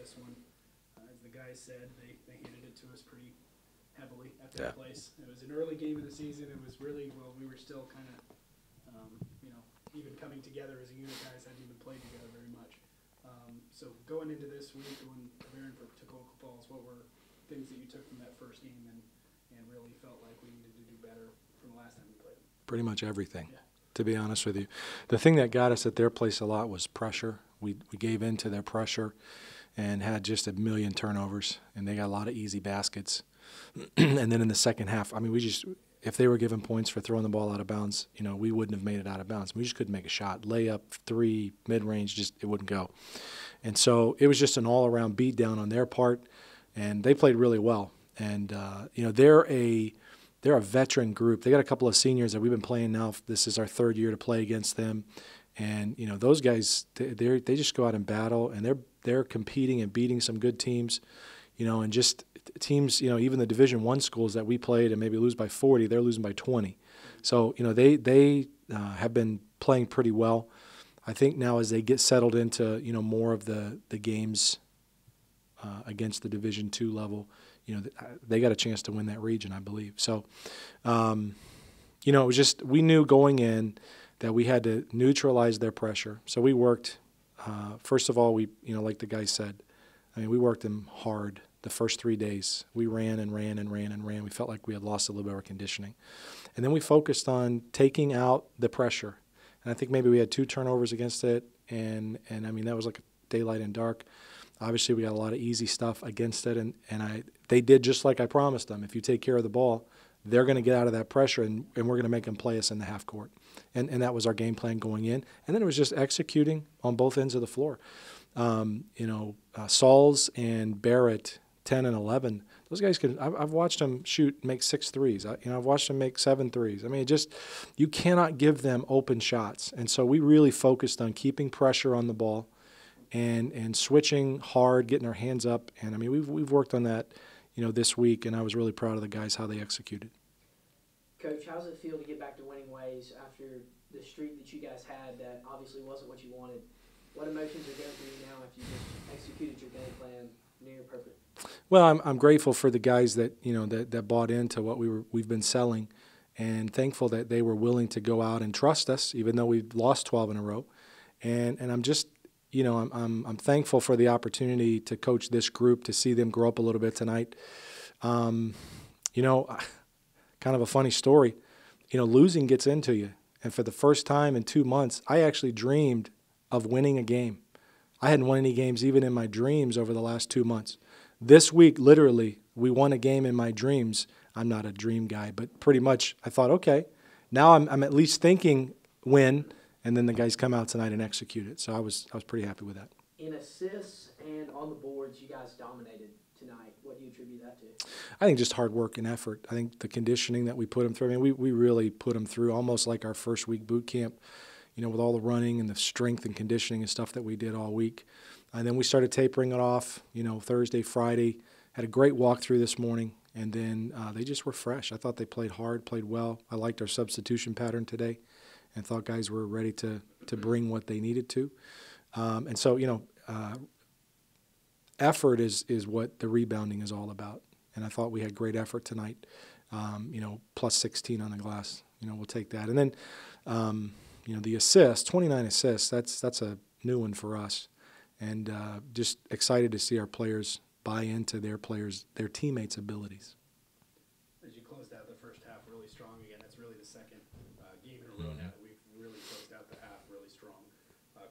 this one. As the guys said, they handed it to us pretty heavily at their place. It was an early game of the season. It was really, well, we were still kind of, even coming together as a unit. Guys hadn't even played together very much. So going into this week, when preparing for Toccoa Falls, what were things that you took from that first game and really felt like we needed to do better from the last time we played? Pretty much everything, to be honest with you. The thing that got us at their place a lot was pressure. We gave in to their pressure and had just a million turnovers, and they got a lot of easy baskets. And then in the second half, I mean, if they were given points for throwing the ball out of bounds, we wouldn't have made it out of bounds. We just couldn't make a shot. Layup, three, mid-range, it wouldn't go. And so it was just an all-around beat down on their part, and they played really well. And, they're a veteran group. They got a couple of seniors that we've been playing now. This is our third year to play against them. And, those guys, they just go out and battle, and they're competing and beating some good teams, and just teams, even the Division I schools that we played and maybe lose by 40, they're losing by 20. So, they have been playing pretty well. I think now as they get settled into, more of the games against the Division II level, they got a chance to win that region, I believe. So, it was just, we knew going in that we had to neutralize their pressure. So we worked, first of all, like the guy said, we worked them hard the first 3 days. We ran and ran and ran and ran. We felt like we had lost a little bit of our conditioning. And then we focused on taking out the pressure. And I think maybe we had 2 turnovers against it, and that was like daylight and dark. Obviously, we got a lot of easy stuff against it, and they did just like I promised them. If you take care of the ball, they're going to get out of that pressure, and we're going to make them play us in the half court. And that was our game plan going in. And then it was just executing on both ends of the floor. Sauls and Barrett, 10 and 11, those guys could. I've watched them make 6 threes. I've watched them make 7 threes. You cannot give them open shots. And so we really focused on keeping pressure on the ball and switching hard, getting our hands up. And we've worked on that, this week, and I was really proud of the guys how they executed. Coach, how does it feel to get back to winning ways after the streak that you guys had that obviously wasn't what you wanted? What emotions are going through you now after you just executed your game plan near perfect? Well, I'm grateful for the guys that that bought into what we've been selling, and thankful that they were willing to go out and trust us, even though we've lost 12 in a row. And I'm just I'm thankful for the opportunity to coach this group, to see them grow up a little bit tonight. Kind of a funny story. Losing gets into you, and for the first time in 2 months, I actually dreamed of winning a game. I hadn't won any games even in my dreams over the last 2 months. This week, literally, we won a game in my dreams. I'm not a dream guy, but pretty much I thought, okay, now I'm at least thinking win, and then the guys come out tonight and execute it. So I was pretty happy with that. In assists and on the boards, you guys dominated tonight. What do you attribute that to? I think just hard work and effort. I think the conditioning that we put them through. We really put them through almost like our first week boot camp, with all the running and the strength and conditioning and stuff that we did all week. And then we started tapering it off, Thursday, Friday. Had a great walkthrough this morning, and then they just were fresh. I thought they played hard, played well. I liked our substitution pattern today and thought guys were ready to bring what they needed to. And so, effort is what the rebounding is all about. And I thought we had great effort tonight, plus 16 on the glass. We'll take that. And then, the assists, 29 assists, that's a new one for us. And just excited to see our players buy into their teammates' abilities. As you closed out the first half really strong again, that's really the second game in a row now that we've really closed out the half really strong.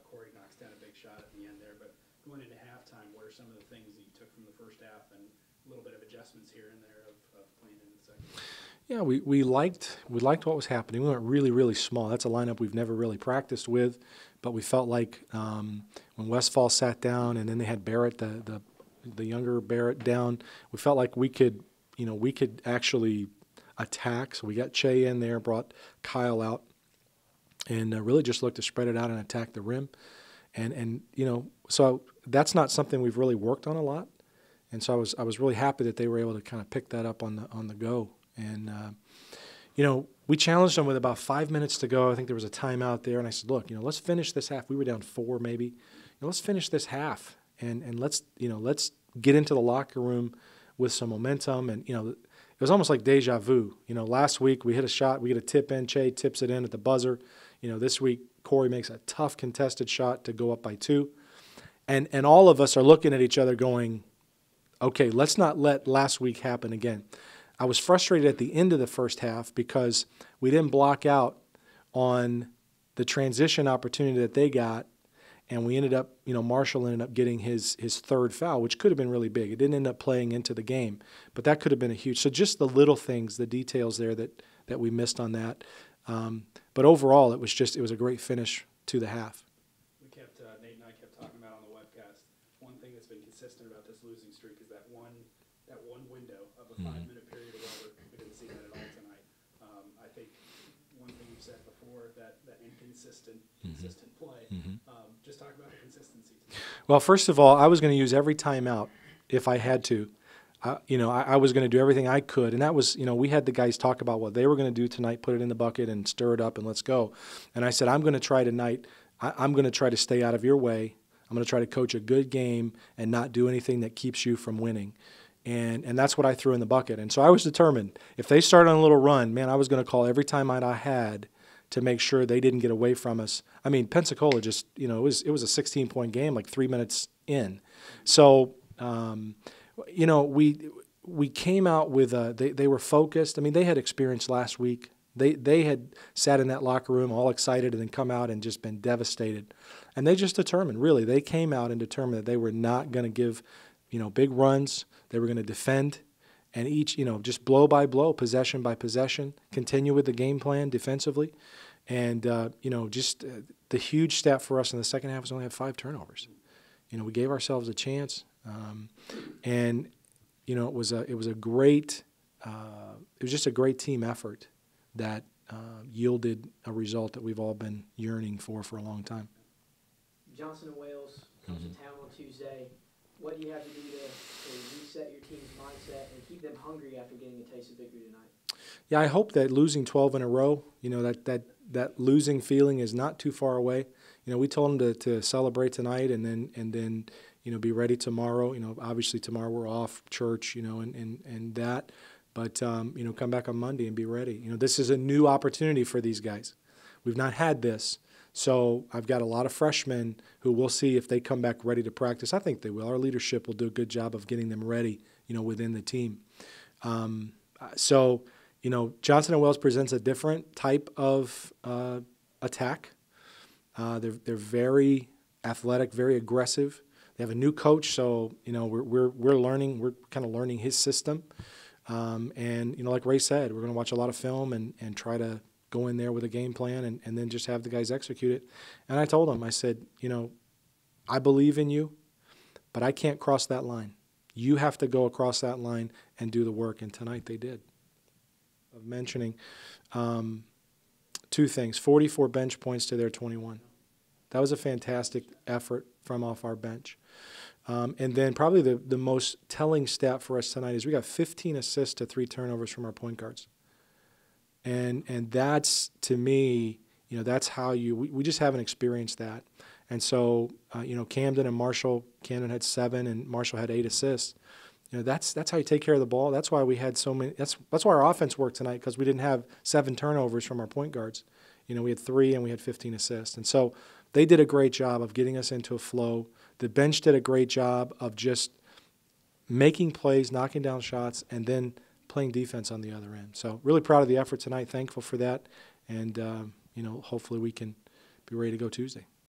Corey knocks down a big shot at the end there, but going into halftime, what are some of the things that you took from the first half and a little bit of adjustments here and there of playing in the second? Yeah, we liked what was happening. We went really, really small. That's a lineup we've never really practiced with, but we felt like when Westfall sat down and then they had Barrett, the younger Barrett down, we felt like we could actually attack. So we got Che in there, brought Kyle out, and really just looked to spread it out and attack the rim. And so that's not something we've really worked on a lot. And so I was really happy that they were able to kind of pick that up on the go. And, we challenged them with about 5 minutes to go. I think there was a timeout there. And I said, look, let's finish this half. We were down 4 maybe. Let's finish this half and let's get into the locker room with some momentum. And it was almost like deja vu. Last week we hit a shot, we get a tip in, Che tips it in at the buzzer. This week Corey makes a tough contested shot to go up by 2, and all of us are looking at each other going, okay, let's not let last week happen again. I was frustrated at the end of the first half because we didn't block out on the transition opportunity that they got, and we ended up, Marshall ended up getting his third foul, which could have been really big. It didn't end up playing into the game, but that could have been a huge. So just the little things, the details there that we missed on that. But overall, it was a great finish to the half. Nate and I kept talking about on the webcast, one thing that's been consistent about this losing streak is that one window of a 5-minute period or whatever. We didn't see that at all tonight. I think one thing you've said before, that inconsistent play. Just talk about the consistency tonight. Well, first of all, I was going to use every timeout if I had to. I was going to do everything I could, and that was, we had the guys talk about what they were going to do tonight, put it in the bucket and stir it up and let's go. And I said, I'm going to try tonight. I'm going to try to stay out of your way. I'm going to try to coach a good game and not do anything that keeps you from winning. And that's what I threw in the bucket. And so I was determined. If they started on a little run, man, I was going to call every timeout I had to make sure they didn't get away from us. I mean, Pensacola just, it was a 16-point game, like 3 minutes in. So, we came out with they were focused. I mean, they had experience last week. They had sat in that locker room all excited and then come out and just been devastated. And they just determined, really, they came out and determined that they were not going to give, big runs. They were going to defend and each, just blow by blow, possession by possession, continue with the game plan defensively. And, the huge stat for us in the second half was only have 5 turnovers. We gave ourselves a chance. And it was a great it was just a great team effort that yielded a result that we've all been yearning for a long time. Johnson and Wales comes to town on Tuesday. What do you have to do to reset your team's mindset and keep them hungry after getting a taste of victory tonight? Yeah, I hope that losing 12 in a row, that losing feeling is not too far away. We told them to celebrate tonight and then be ready tomorrow. Obviously tomorrow we're off church, and that. But, come back on Monday and be ready. This is a new opportunity for these guys. We've not had this. So I've got a lot of freshmen who we'll see if they come back ready to practice. I think they will. Our leadership will do a good job of getting them ready, within the team. Johnson & Wales presents a different type of attack. They're very athletic, very aggressive. They have a new coach, so we're learning. We're kind of learning his system. Like Ray said, we're going to watch a lot of film and try to go in there with a game plan and then just have the guys execute it. And I told them, I said, I believe in you, but I can't cross that line. You have to go across that line and do the work. And tonight they did. Of mentioning 2 things: 44 bench points to their 21. That was a fantastic effort from off our bench. And then probably the most telling stat for us tonight is we got 15 assists to 3 turnovers from our point guards. And that's, to me, that's how we just haven't experienced that. And so, Camden and Marshall, Camden had 7 and Marshall had 8 assists. That's how you take care of the ball. That's why we had so many. That's why our offense worked tonight, because we didn't have 7 turnovers from our point guards. We had 3 and we had 15 assists. And so they did a great job of getting us into a flow. The bench did a great job of just making plays, knocking down shots, and then playing defense on the other end. So really proud of the effort tonight. Thankful for that. And, hopefully we can be ready to go Tuesday.